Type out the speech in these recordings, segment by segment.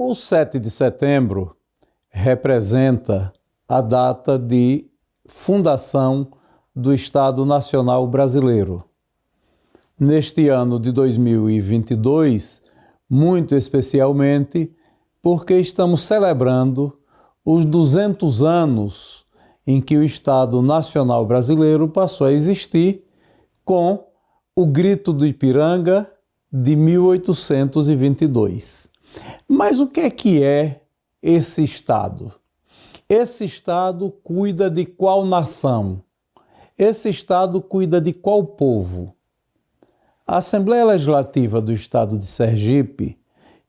O 7 de setembro representa a data de fundação do Estado Nacional Brasileiro. Neste ano de 2022, muito especialmente, porque estamos celebrando os 200 anos em que o Estado Nacional Brasileiro passou a existir, com o Grito do Ipiranga de 1822. Mas o que é esse Estado? Esse Estado cuida de qual nação? Esse Estado cuida de qual povo? A Assembleia Legislativa do Estado de Sergipe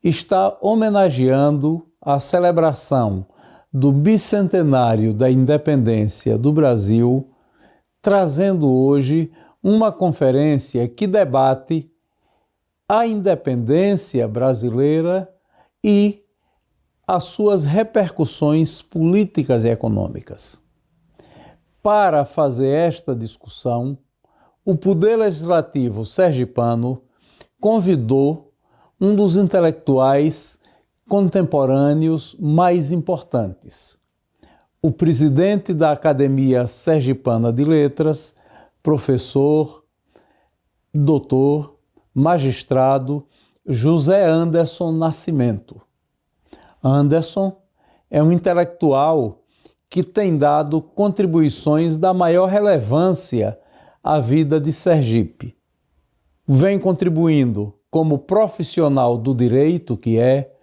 está homenageando a celebração do bicentenário da independência do Brasil, trazendo hoje uma conferência que debate a independência brasileira e as suas repercussões políticas e econômicas. Para fazer esta discussão, o Poder Legislativo sergipano convidou um dos intelectuais contemporâneos mais importantes, o presidente da Academia Sergipana de Letras, professor, doutor, magistrado José Anderson Nascimento. Anderson é um intelectual que tem dado contribuições da maior relevância à vida de Sergipe. Vem contribuindo como profissional do direito que é,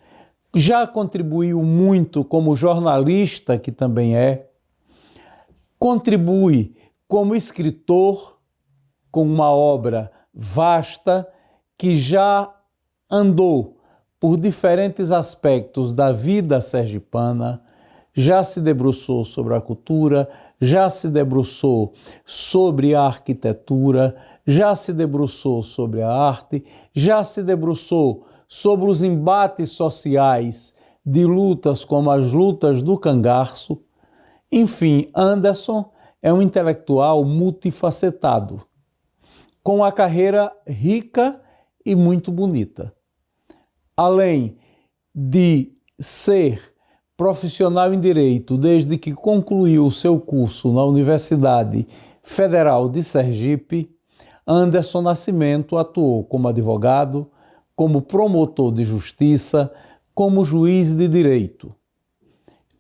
já contribuiu muito como jornalista que também é, contribui como escritor com uma obra vasta que já andou por diferentes aspectos da vida sergipana, já se debruçou sobre a cultura, já se debruçou sobre a arquitetura, já se debruçou sobre a arte, já se debruçou sobre os embates sociais de lutas como as lutas do cangaço. Enfim, Anderson é um intelectual multifacetado, com a carreira rica e muito bonita. Além de ser profissional em Direito desde que concluiu o seu curso na Universidade Federal de Sergipe, Anderson Nascimento atuou como advogado, como promotor de justiça, como juiz de direito.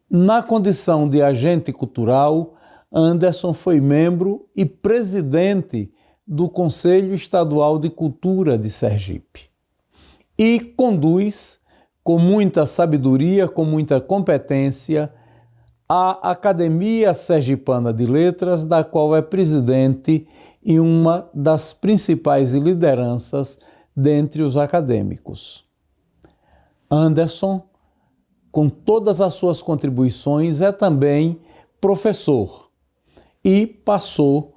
Na condição de agente cultural, Anderson foi membro e presidente do Conselho Estadual de Cultura de Sergipe e conduz com muita sabedoria, com muita competência, a Academia Sergipana de Letras, da qual é presidente e uma das principais lideranças dentre os acadêmicos. Anderson, com todas as suas contribuições, é também professor e passou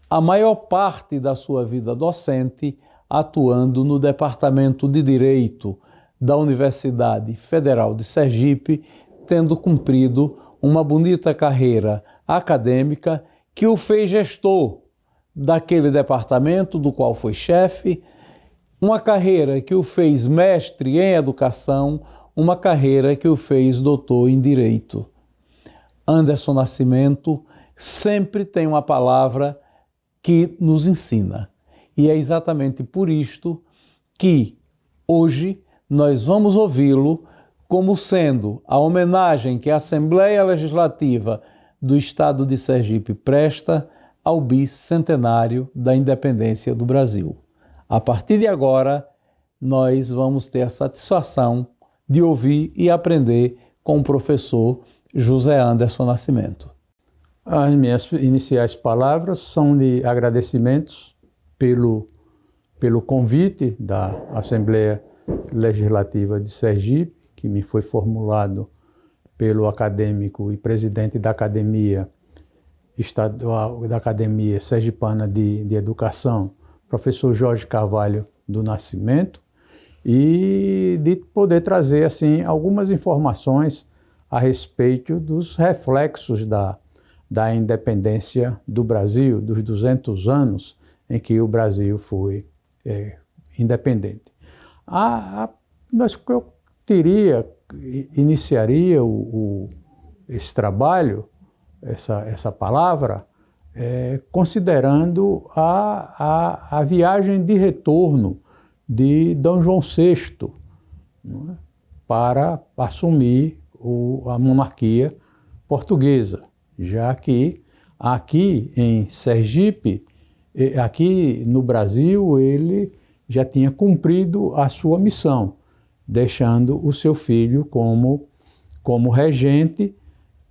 a maior parte da sua vida docente atuando no Departamento de Direito da Universidade Federal de Sergipe, tendo cumprido uma bonita carreira acadêmica que o fez gestor daquele departamento do qual foi chefe, uma carreira que o fez mestre em educação, uma carreira que o fez doutor em direito. Anderson Nascimento sempre tem uma palavra que nos ensina. E é exatamente por isto que hoje nós vamos ouvi-lo como sendo a homenagem que a Assembleia Legislativa do Estado de Sergipe presta ao bicentenário da independência do Brasil. A partir de agora, nós vamos ter a satisfação de ouvir e aprender com o professor José Anderson Nascimento. As minhas iniciais palavras são de agradecimentos pelo convite da Assembleia Legislativa de Sergipe, que me foi formulado pelo acadêmico e presidente da Academia Estadual, da Academia Sergipana de Educação, professor Jorge Carvalho do Nascimento, e de poder trazer assim algumas informações a respeito dos reflexos da independência do Brasil, dos 200 anos em que o Brasil foi independente. Mas eu teria iniciaria esse trabalho, essa palavra, considerando a viagem de retorno de Dom João VI, não é? Para assumir a monarquia portuguesa, já que aqui em Sergipe, aqui no Brasil, ele já tinha cumprido a sua missão, deixando o seu filho como regente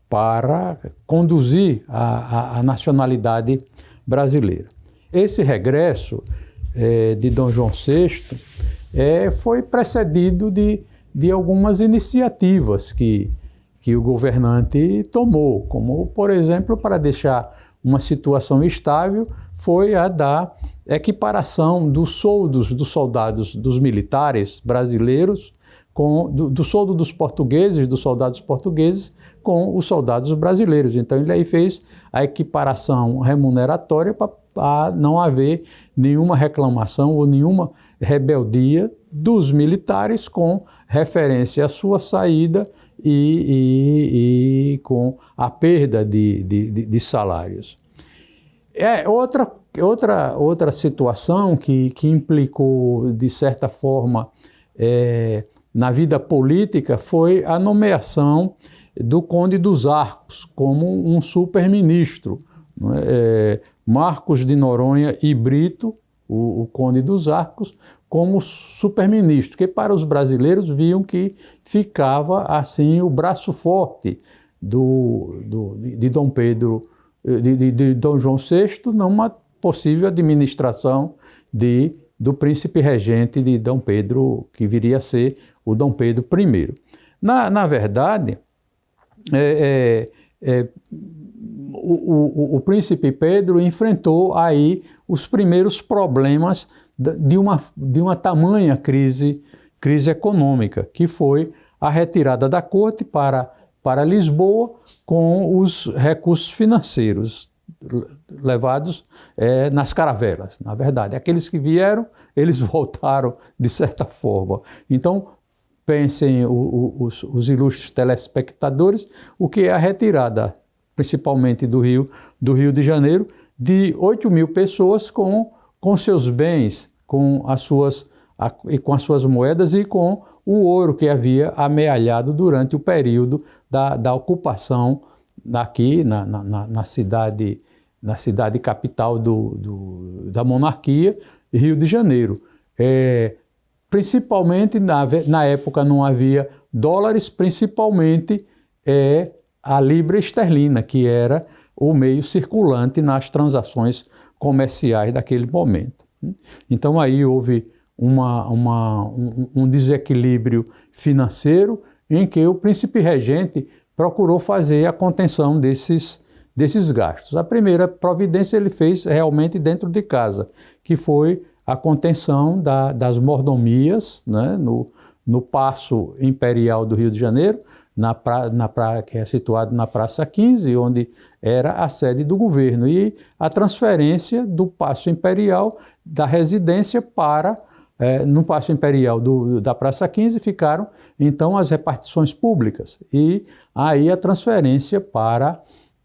para conduzir a nacionalidade brasileira. Esse regresso de Dom João VI foi precedido de algumas iniciativas que o governante tomou, como, por exemplo, para deixar uma situação estável, foi a da equiparação dos soldos dos soldados, dos militares brasileiros, do soldo dos portugueses, dos soldados portugueses, com os soldados brasileiros. Então ele aí fez a equiparação remuneratória para não haver nenhuma reclamação ou nenhuma rebeldia dos militares com referência à sua saída e com a perda de salários. Outra situação que implicou, de certa forma, na vida política foi a nomeação do Conde dos Arcos como um super-ministro. Marcos de Noronha e Brito, o Conde dos Arcos, como super-ministro, que para os brasileiros viam que ficava assim o braço forte de Dom Pedro, de Dom João VI, numa possível administração do príncipe regente de Dom Pedro, que viria a ser o Dom Pedro I. Na verdade, o príncipe Pedro enfrentou aí os primeiros problemas de uma tamanha crise econômica, que foi a retirada da corte para Lisboa com os recursos financeiros levados nas caravelas. Na verdade, aqueles que vieram, eles voltaram de certa forma. Então, pensem os ilustres telespectadores, o que é a retirada, principalmente do Rio de Janeiro, de 8 mil pessoas com seus bens, com as suas moedas e com o ouro que havia amealhado durante o período da ocupação aqui na cidade capital da monarquia, Rio de Janeiro. Principalmente, na época não havia dólares, principalmente a libra esterlina, que era o meio circulante nas transações comerciais daquele momento. Então aí houve um desequilíbrio financeiro em que o príncipe regente procurou fazer a contenção desses gastos. A primeira providência ele fez realmente dentro de casa, que foi a contenção das mordomias, né, no Paço Imperial do Rio de Janeiro, que é situado na Praça 15, onde era a sede do governo, e a transferência do Paço Imperial da residência no Paço Imperial da Praça 15 ficaram então as repartições públicas, e aí a transferência para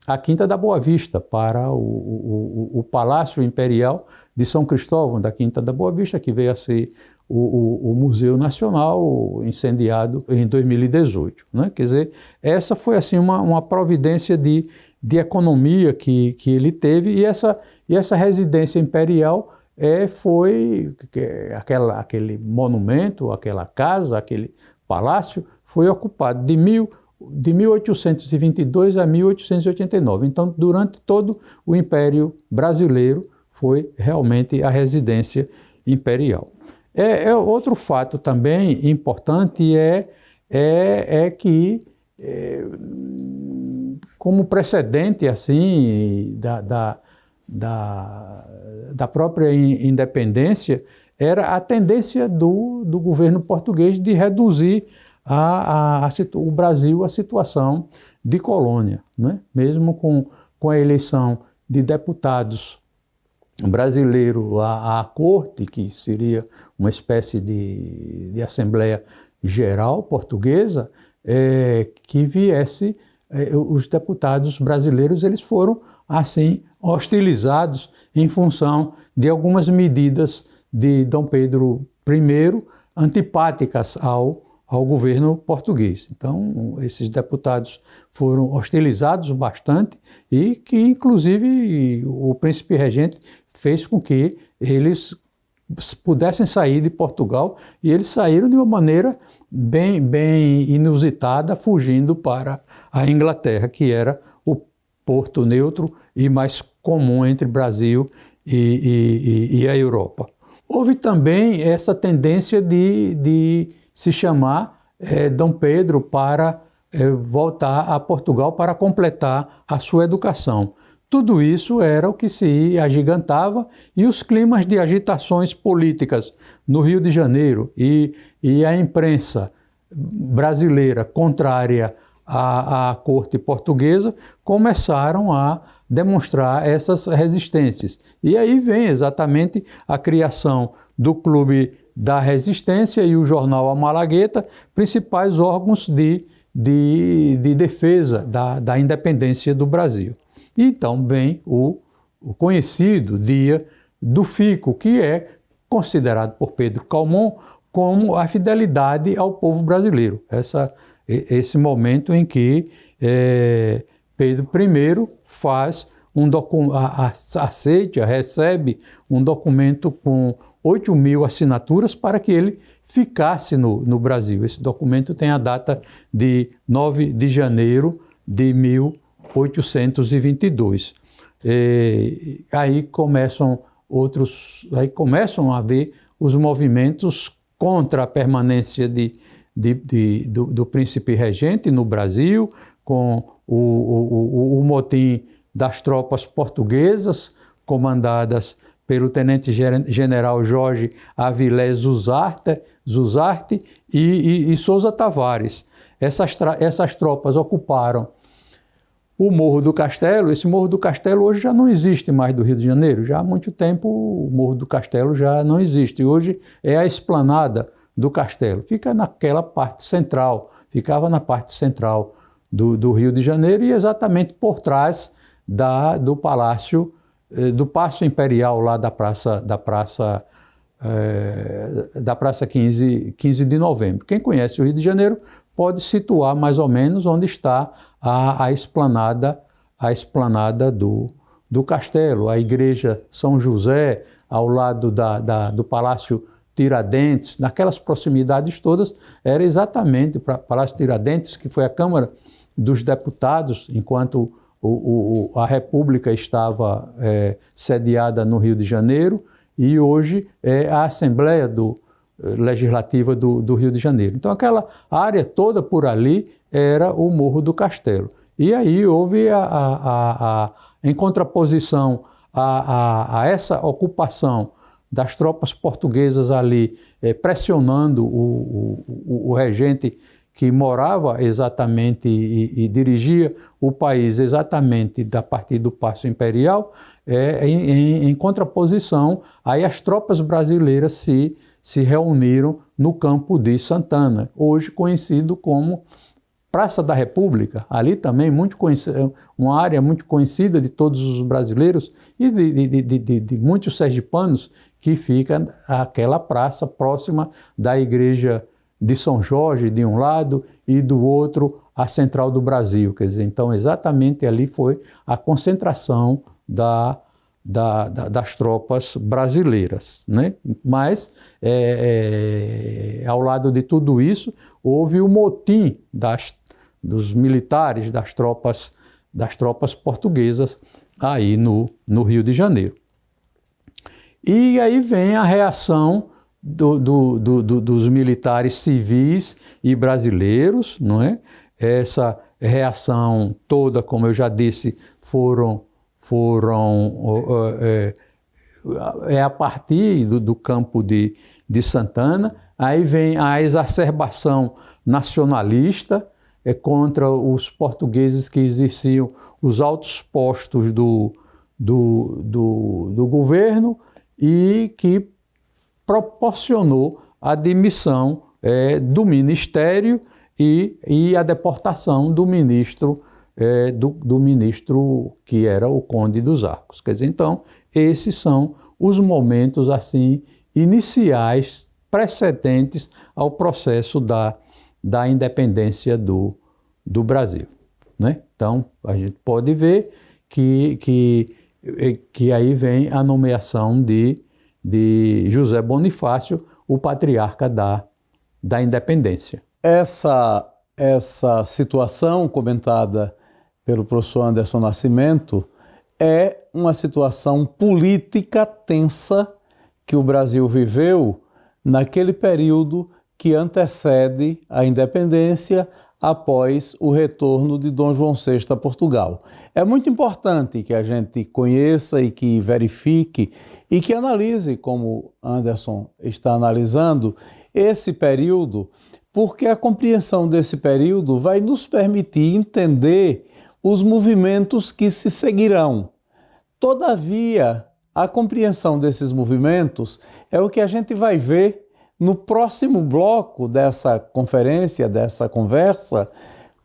a Quinta da Boa Vista, para o Palácio Imperial de São Cristóvão, da Quinta da Boa Vista, que veio a ser o Museu Nacional, incendiado em 2018. Né? Quer dizer, essa foi assim uma providência de economia que ele teve, e essa residência imperial foi aquele monumento, aquela casa, aquele palácio, foi ocupado de 1822 a 1889. Então, durante todo o Império Brasileiro, foi realmente a residência imperial. Outro fato também importante é que, como precedente assim da própria independência, era a tendência do governo português de reduzir o Brasil à situação de colônia, né? Mesmo com a eleição de deputados brasileiros à corte, que seria uma espécie de Assembleia Geral portuguesa, que viesse, os deputados brasileiros eles foram assim hostilizados em função de algumas medidas de Dom Pedro I antipáticas ao governo português. Então, esses deputados foram hostilizados bastante e que, inclusive, o príncipe regente fez com que eles pudessem sair de Portugal, e eles saíram de uma maneira bem inusitada, fugindo para a Inglaterra, que era o porto neutro e mais comum entre Brasil e a Europa. Houve também essa tendência de se chamar Dom Pedro para voltar a Portugal para completar a sua educação. Tudo isso era o que se agigantava, e os climas de agitações políticas no Rio de Janeiro e a imprensa brasileira contrária à corte portuguesa começaram a demonstrar essas resistências. E aí vem exatamente a criação do Clube da Resistência e o jornal A Malagueta, principais órgãos de defesa da independência do Brasil. E então vem o conhecido Dia do Fico, que é considerado por Pedro Calmon como a fidelidade ao povo brasileiro. Esse momento em que Pedro I faz recebe um documento com 8.000 assinaturas para que ele ficasse no Brasil. Esse documento tem a data de 9 de janeiro de 1822. Aí começam a haver os movimentos contra a permanência do príncipe regente no Brasil, com o motim das tropas portuguesas, comandadas pelo tenente-general Jorge Avilés Zuzarte e Sousa Tavares. Essas tropas ocuparam o Morro do Castelo. Esse Morro do Castelo hoje já não existe mais do Rio de Janeiro. Já há muito tempo o Morro do Castelo já não existe. Hoje é a esplanada do Castelo. Ficava na parte central do Rio de Janeiro, e exatamente por trás do Palácio Imperial, lá da Praça 15 de Novembro. Quem conhece o Rio de Janeiro pode situar mais ou menos onde está a esplanada do Castelo, a Igreja São José, ao lado do Palácio Tiradentes. Naquelas proximidades todas, era exatamente o Palácio Tiradentes, que foi a Câmara dos Deputados, enquanto a República estava sediada no Rio de Janeiro, e hoje é a Assembleia Legislativa do Rio de Janeiro. Então, aquela área toda por ali era o Morro do Castelo. E aí houve, em contraposição a essa ocupação das tropas portuguesas ali, pressionando o regente que morava exatamente e dirigia o país exatamente a partir do Paço Imperial, em contraposição, aí as tropas brasileiras se reuniram no Campo de Santana, hoje conhecido como Praça da República. Ali também uma área muito conhecida de todos os brasileiros e de muitos sergipanos, que fica aquela praça próxima da Igreja de São Jorge, de um lado, e do outro, a Central do Brasil. Quer dizer, então, exatamente ali foi a concentração das tropas brasileiras, né? Mas, ao lado de tudo isso, houve o motim dos militares, das tropas portuguesas aí no Rio de Janeiro. E aí vem a reação dos militares civis e brasileiros, não é? Essa reação toda, como eu já disse, a partir do Campo de Santana. Aí vem a exacerbação nacionalista contra os portugueses que exerciam os altos postos do governo, e que proporcionou a demissão do ministério e a deportação do ministro, do ministro que era o Conde dos Arcos. Quer dizer, então, esses são os momentos assim iniciais, precedentes ao processo da independência do Brasil, né? Então, a gente pode ver que aí vem a nomeação de José Bonifácio, o patriarca da independência. Essa situação comentada pelo professor Anderson Nascimento é uma situação política tensa que o Brasil viveu naquele período que antecede a independência após o retorno de Dom João VI a Portugal. É muito importante que a gente conheça e que verifique e que analise, como Anderson está analisando, esse período, porque a compreensão desse período vai nos permitir entender os movimentos que se seguirão. Todavia, a compreensão desses movimentos é o que a gente vai ver no próximo bloco dessa conferência, dessa conversa,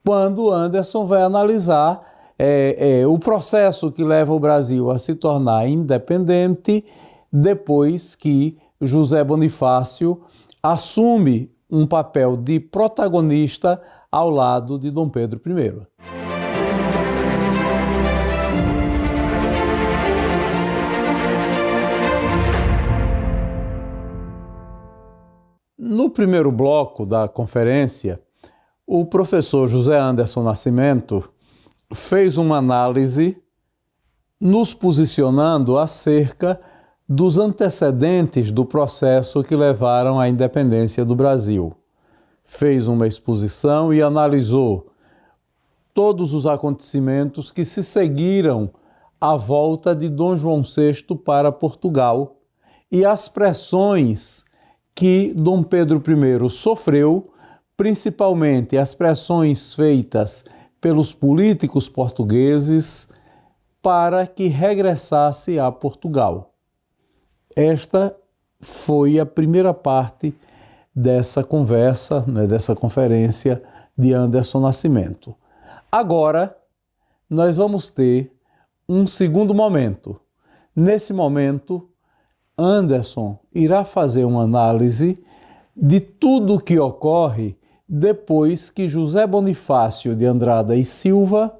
quando Anderson vai analisar o processo que leva o Brasil a se tornar independente depois que José Bonifácio assume um papel de protagonista ao lado de Dom Pedro I. No primeiro bloco da conferência, o professor José Anderson Nascimento fez uma análise nos posicionando acerca dos antecedentes do processo que levaram à independência do Brasil. Fez uma exposição e analisou todos os acontecimentos que se seguiram à volta de Dom João VI para Portugal e as pressões que Dom Pedro I sofreu, principalmente as pressões feitas pelos políticos portugueses para que regressasse a Portugal. Esta foi a primeira parte dessa conversa, dessa conferência de Anderson Nascimento. Agora, nós vamos ter um segundo momento. Nesse momento, Anderson irá fazer uma análise de tudo o que ocorre depois que José Bonifácio de Andrada e Silva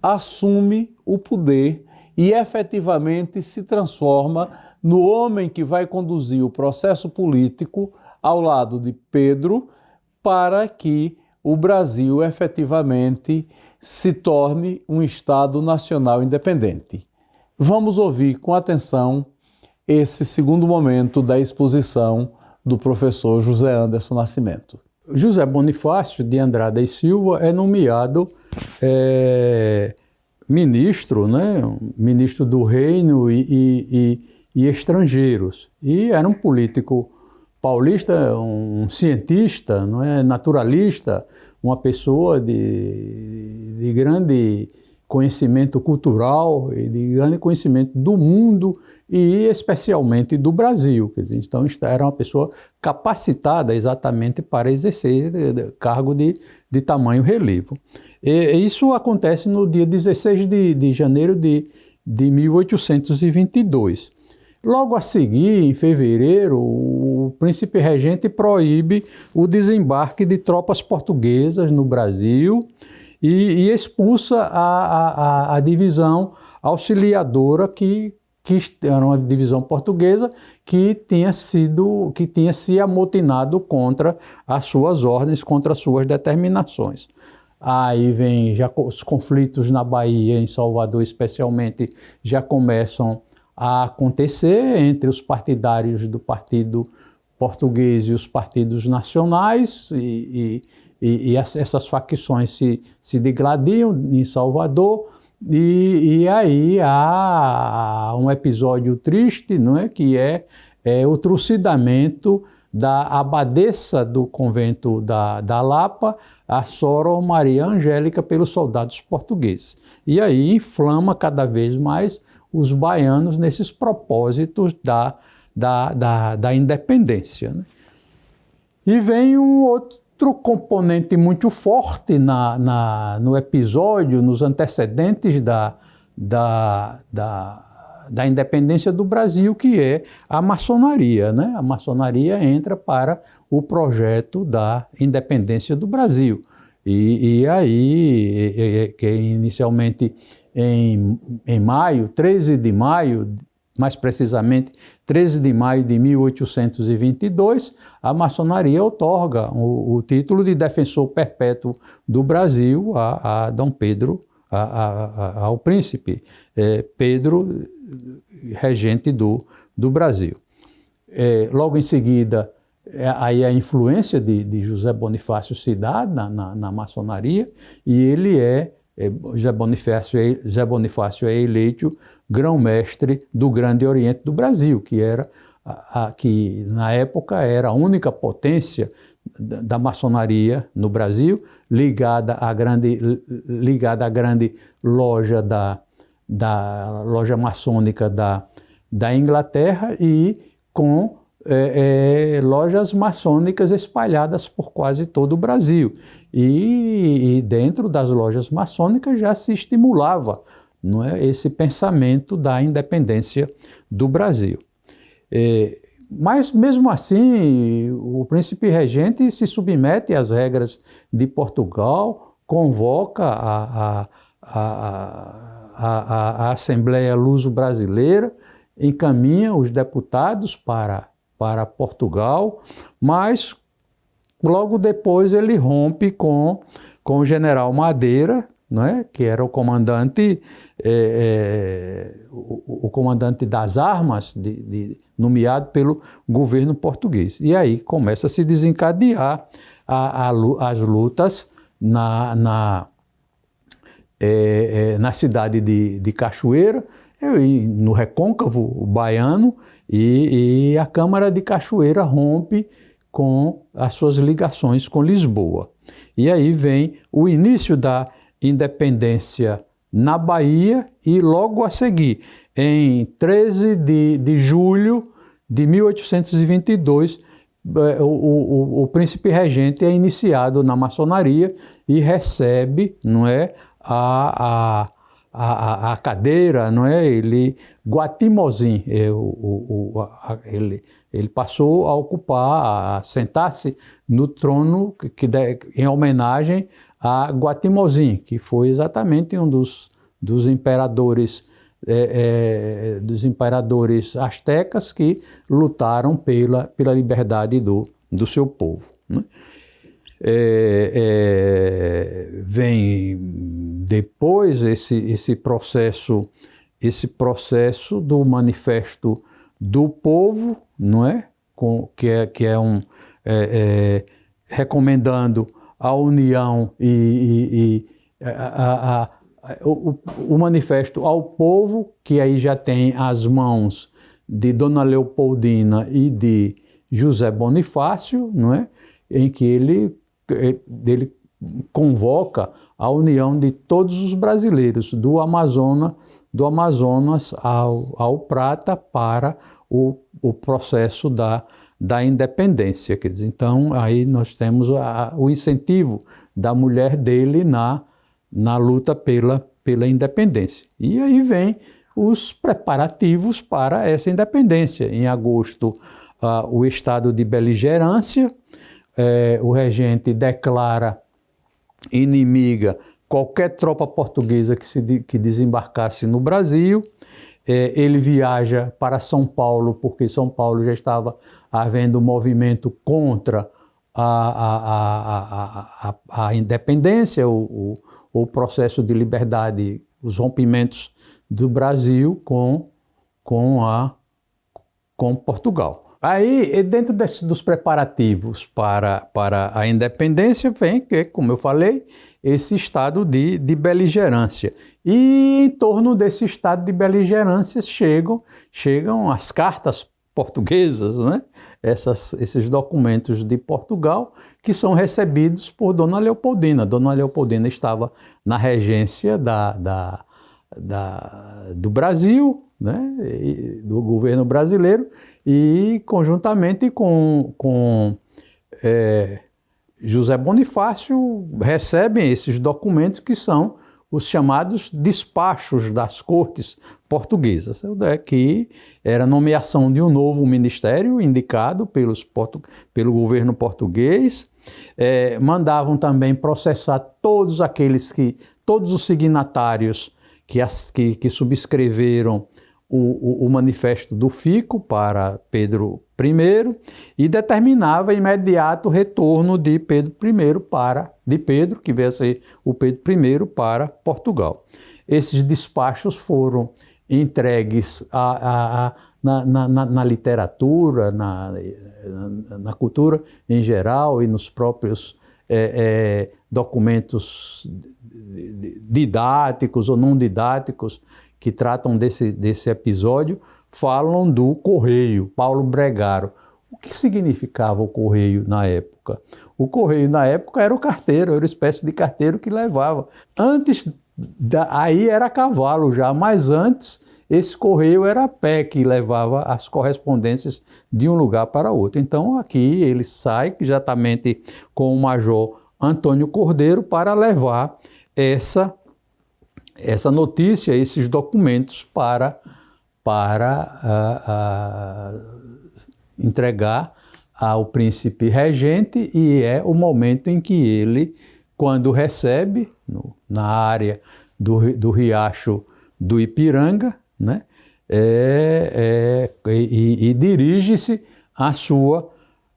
assume o poder e efetivamente se transforma no homem que vai conduzir o processo político ao lado de Pedro para que o Brasil efetivamente se torne um Estado nacional independente. Vamos ouvir com atenção esse segundo momento da exposição do professor José Anderson Nascimento. José Bonifácio de Andrada e Silva é nomeado ministro, né? Ministro do Reino e Estrangeiros. E era um político paulista, um cientista, não é? Naturalista, uma pessoa de grande conhecimento cultural e de grande conhecimento do mundo e especialmente do Brasil. Quer dizer, então, era uma pessoa capacitada exatamente para exercer cargo de tamanho relevo. E isso acontece no dia 16 de janeiro de 1822. Logo a seguir, em fevereiro, o príncipe regente proíbe o desembarque de tropas portuguesas no Brasil e expulsa a divisão auxiliadora que era uma divisão portuguesa que tinha se amotinado contra as suas ordens, contra as suas determinações. Aí vem já os conflitos na Bahia, em Salvador especialmente, já começam a acontecer entre os partidários do Partido Português e os partidos nacionais, e essas facções se degladiam em Salvador, e aí há um episódio triste, não é? Que é o trucidamento da abadesa do convento da Lapa, a Sor Maria Angélica, pelos soldados portugueses. E aí inflama cada vez mais os baianos nesses propósitos da independência, né? E vem um outro componente muito forte no episódio, nos antecedentes da independência do Brasil, que é a maçonaria, né? A maçonaria entra para o projeto da independência do Brasil. E aí, que inicialmente em maio, 13 de maio, mais precisamente 13 de maio de 1822, a maçonaria outorga o título de defensor perpétuo do Brasil a Dom Pedro, ao príncipe Pedro, regente do Brasil. Logo em seguida, aí a influência de José Bonifácio se dá na maçonaria, e ele José Bonifácio é eleito grão-mestre do Grande Oriente do Brasil, que na época era a única potência da maçonaria no Brasil, ligada à grande loja da loja maçônica da Inglaterra, e com lojas maçônicas espalhadas por quase todo o Brasil. E dentro das lojas maçônicas já se estimulava, não é, esse pensamento da independência do Brasil. Mas, mesmo assim, o príncipe regente se submete às regras de Portugal, convoca a Assembleia Luso-Brasileira, encaminha os deputados para Portugal, mas logo depois ele rompe com o general Madeira, né, que era o comandante das armas, nomeado pelo governo português. E aí começa a se desencadear as lutas na cidade de Cachoeira, no recôncavo baiano, e a Câmara de Cachoeira rompe com as suas ligações com Lisboa. E aí vem o início da independência na Bahia, e logo a seguir, em 13 de julho de 1822, o príncipe regente é iniciado na maçonaria e recebe, não é, a cadeira, não é? Guatimozin, ele passou a ocupar, a sentar-se no trono em homenagem a Guatimozin, que foi exatamente um dos imperadores astecas que lutaram pela liberdade do seu povo, né? Vem depois esse processo do Manifesto do Povo, não é? Que é recomendando a união o manifesto ao povo, que aí já tem as mãos de Dona Leopoldina e de José Bonifácio, não é? Em que ele convoca a união de todos os brasileiros, do Amazonas ao Prata, para o processo da independência. Quer dizer, então, aí nós temos o incentivo da mulher dele na luta pela independência. E aí vem os preparativos para essa independência. Em agosto, o estado de beligerância, o regente declara inimiga qualquer tropa portuguesa que desembarcasse no Brasil. Ele viaja para São Paulo, porque São Paulo já estava havendo um movimento contra a independência, o processo de liberdade, os rompimentos do Brasil com Portugal. Aí, dentro dos preparativos para a independência, vem, como eu falei, esse estado de beligerância. E em torno desse estado de beligerância chegam as cartas portuguesas, né? Esses documentos de Portugal, que são recebidos por Dona Leopoldina. Dona Leopoldina estava na regência do Brasil, né? Do governo brasileiro, e conjuntamente com José Bonifácio recebe esses documentos que são os chamados despachos das cortes portuguesas, que era a nomeação de um novo ministério indicado pelo governo português. Mandavam também processar todos os signatários que subscreveram o manifesto do Fico para Pedro I e determinava imediato retorno de Pedro, que veio a ser o Pedro I, para Portugal. Esses despachos foram entregues na literatura, na cultura em geral e nos próprios documentos didáticos ou não didáticos que tratam desse episódio, falam do correio, Paulo Bregaro. O que significava o correio na época? O correio na época era o carteiro, era uma espécie de carteiro que levava. Aí era cavalo já, mas antes esse correio era a pé que levava as correspondências de um lugar para outro. Então aqui ele sai exatamente com o major Antônio Cordeiro para levar essa notícia, esses documentos para entregar ao príncipe regente, e é o momento em que ele, quando recebe, na área do riacho do Ipiranga, né, e dirige-se à sua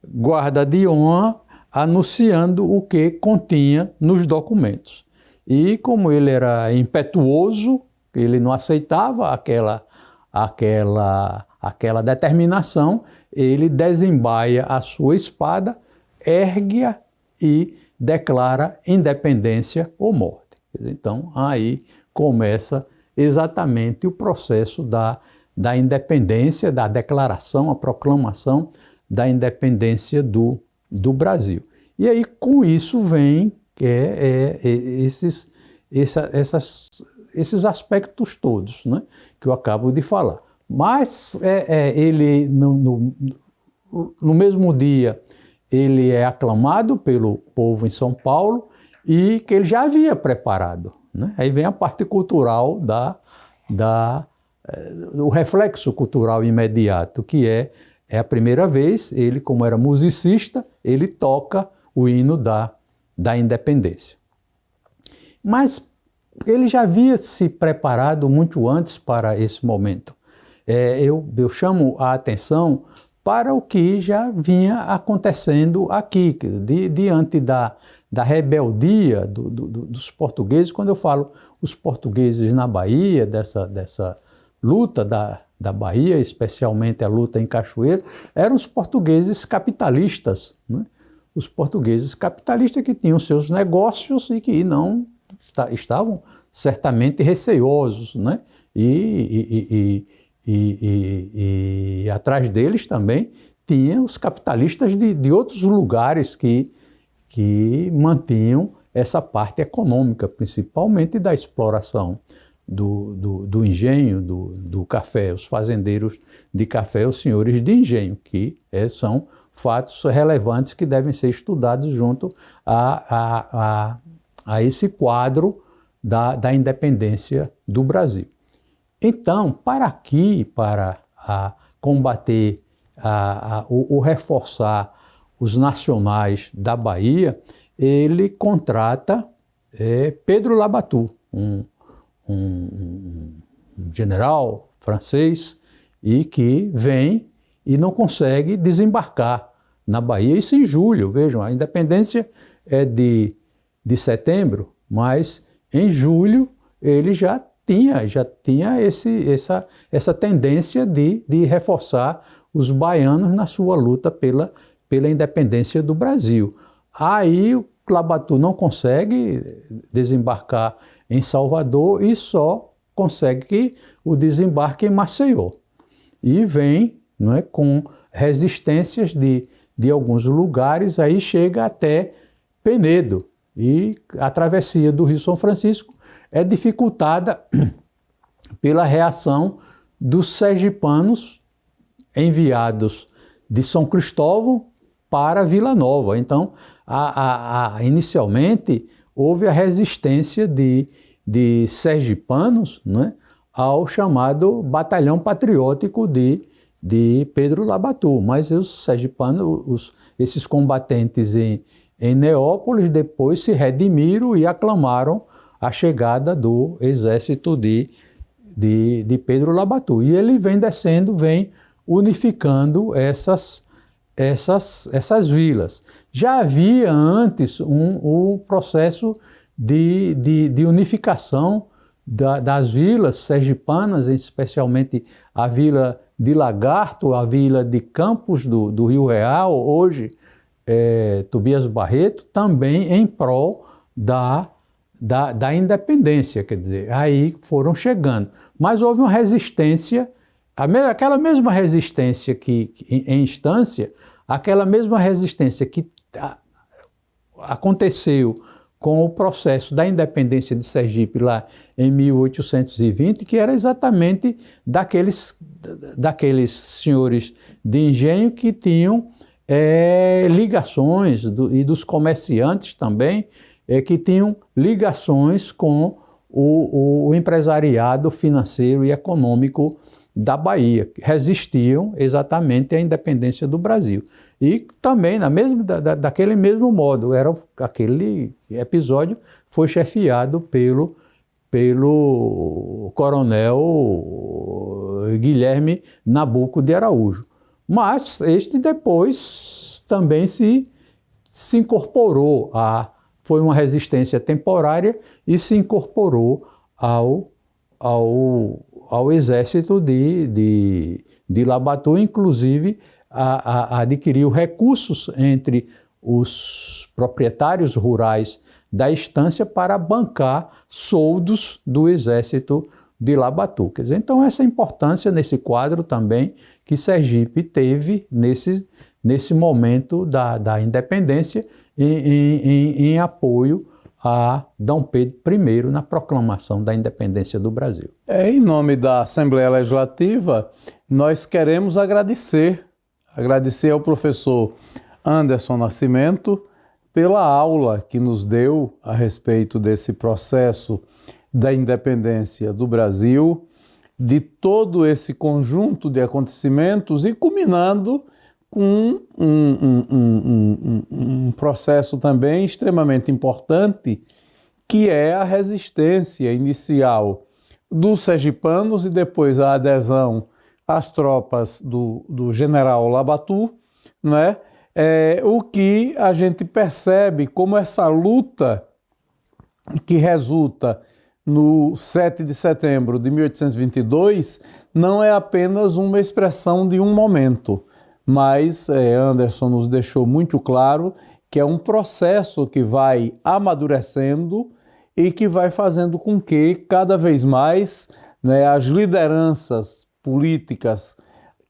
guarda de honra, anunciando o que continha nos documentos. E como ele era impetuoso, ele não aceitava aquela determinação, ele desembaia a sua espada, ergue-a e declara independência ou morte. Então, aí começa exatamente o processo da independência, da declaração, a proclamação da independência do Brasil. E aí, com isso, vem esses aspectos todos, né, que eu acabo de falar. Mas ele, no mesmo dia, ele é aclamado pelo povo em São Paulo e que ele já havia preparado, né? Aí vem a parte cultural o reflexo cultural imediato, que é a primeira vez, ele, como era musicista, ele toca o hino da independência. Mas ele já havia se preparado muito antes para esse momento. Eu chamo a atenção para o que já vinha acontecendo aqui, diante da rebeldia dos portugueses. Quando eu falo os portugueses na Bahia, dessa luta da Bahia, especialmente a luta em Cachoeiro, eram os portugueses capitalistas, né? Os portugueses capitalistas que tinham seus negócios e que não estavam certamente receosos, né? E atrás deles também tinha os capitalistas de outros lugares que mantinham essa parte econômica, principalmente da exploração do engenho, do café, os fazendeiros de café, os senhores de engenho, que são fatos relevantes que devem ser estudados junto a esse quadro da independência do Brasil. Então, para combater ou reforçar os nacionais da Bahia, ele contrata Pedro Labatut, um general francês, e que vem e não consegue desembarcar na Bahia. Isso em julho, vejam, a independência é de setembro, mas em julho ele já tinha essa tendência de reforçar os baianos na sua luta pela independência do Brasil. Aí o Labatut não consegue desembarcar em Salvador e só consegue o desembarque em Maceió. E vem, não é, com resistências de alguns lugares, aí chega até Penedo. E a travessia do Rio São Francisco é dificultada pela reação dos sergipanos enviados de São Cristóvão para Vila Nova. Então, inicialmente, houve a resistência de sergipanos, né, ao chamado Batalhão Patriótico de Pedro Labatu. Mas os sergipanos, esses combatentes em Neópolis, depois se redimiram e aclamaram a chegada do exército de Pedro Labatu. E ele vem descendo, vem unificando essas vilas. Já havia antes um processo de unificação das vilas sergipanas, especialmente a vila de Lagarto, a vila de Campos do Rio Real, hoje Tobias Barreto, também em prol da independência, quer dizer, aí foram chegando. Mas houve uma resistência, aquela mesma resistência em instância, aquela mesma resistência que aconteceu com o processo da independência de Sergipe lá em 1820, que era exatamente daqueles senhores de engenho que tinham ligações, e dos comerciantes também, que tinham ligações com o empresariado financeiro e econômico da Bahia, que resistiam exatamente à independência do Brasil. E também, daquele mesmo modo, aquele episódio foi chefiado pelo coronel Guilherme Nabuco de Araújo. Mas este depois também se incorporou foi uma resistência temporária e se incorporou ao exército de Labatu, inclusive adquiriu recursos entre os proprietários rurais da estância para bancar soldos do exército de Labatu. Quer dizer, então essa importância nesse quadro também que Sergipe teve nesse momento da independência em apoio a D. Pedro I na proclamação da independência do Brasil. Em nome da Assembleia Legislativa, nós queremos agradecer ao professor Anderson Nascimento pela aula que nos deu a respeito desse processo da independência do Brasil, de todo esse conjunto de acontecimentos e culminando com um processo também extremamente importante, que é a resistência inicial dos sergipanos e depois a adesão às tropas do general Labatu, né? O que a gente percebe como essa luta que resulta no 7 de setembro de 1822 não é apenas uma expressão de um momento, mas Anderson nos deixou muito claro que é um processo que vai amadurecendo e que vai fazendo com que cada vez mais, né, as lideranças políticas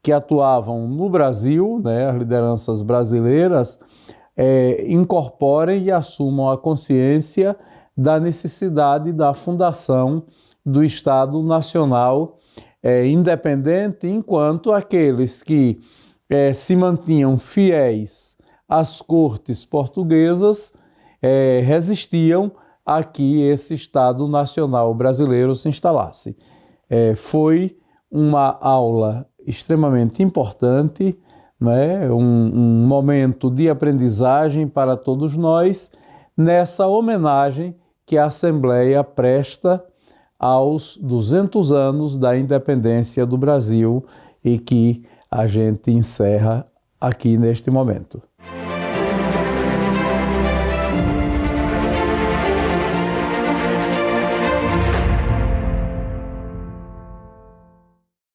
que atuavam no Brasil, né, as lideranças brasileiras, incorporem e assumam a consciência da necessidade da fundação do Estado Nacional independente, enquanto aqueles que se mantinham fiéis às cortes portuguesas resistiam a que esse Estado Nacional brasileiro se instalasse. Foi uma aula extremamente importante, né? um momento de aprendizagem para todos nós, nessa homenagem que a Assembleia presta aos 200 anos da independência do Brasil e que a gente encerra aqui neste momento.